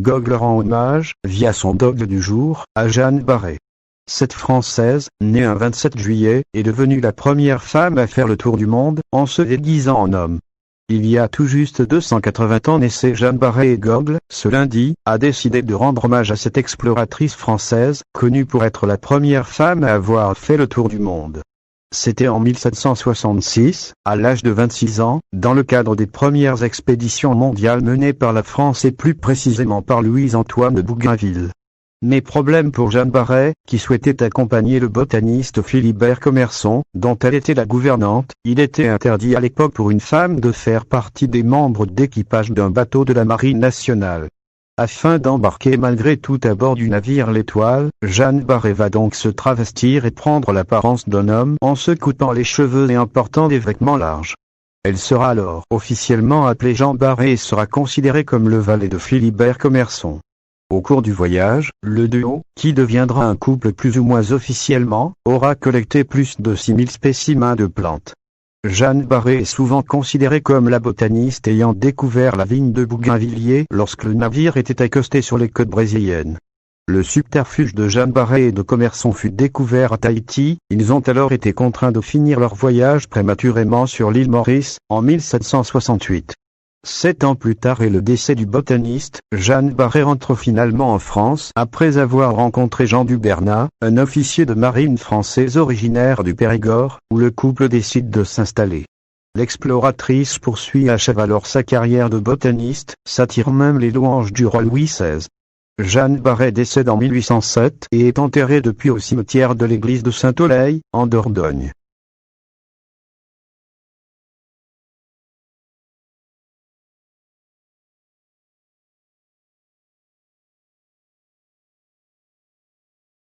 Gogol rend hommage, via son dogue du jour, à Jeanne Barré. Cette Française, née un 27 juillet, est devenue la première femme à faire le tour du monde, en se déguisant en homme. Il y a tout juste 280 ans naissait Jeanne Barré et Gogol, ce lundi, a décidé de rendre hommage à cette exploratrice française, connue pour être la première femme à avoir fait le tour du monde. C'était en 1766, à l'âge de 26 ans, dans le cadre des premières expéditions mondiales menées par la France et plus précisément par Louis-Antoine de Bougainville. Mais problème pour Jeanne Barré, qui souhaitait accompagner le botaniste Philibert Commerson, dont elle était la gouvernante. Il était interdit à l'époque pour une femme de faire partie des membres d'équipage d'un bateau de la Marine nationale. Afin d'embarquer malgré tout à bord du navire L'Étoile, Jeanne Barré va donc se travestir et prendre l'apparence d'un homme en se coupant les cheveux et en portant des vêtements larges. Elle sera alors officiellement appelée Jeanne Barré et sera considérée comme le valet de Philibert Commerson. Au cours du voyage, le duo, qui deviendra un couple plus ou moins officiellement, aura collecté plus de 6000 spécimens de plantes. Jeanne Barré est souvent considérée comme la botaniste ayant découvert la vigne de Bougainvilliers lorsque le navire était accosté sur les côtes brésiliennes. Le subterfuge de Jeanne Barré et de Commerson fut découvert à Tahiti. Ils ont alors été contraints de finir leur voyage prématurément sur l'île Maurice, en 1768. 7 ans plus tard et le décès du botaniste, Jeanne Barré rentre finalement en France après avoir rencontré Jean Dubernat, un officier de marine français originaire du Périgord, où le couple décide de s'installer. L'exploratrice poursuit et achève alors sa carrière de botaniste, s'attire même les louanges du roi Louis XVI. Jeanne Barré décède en 1807 et est enterrée depuis au cimetière de l'église de Saint-Olaye, en Dordogne.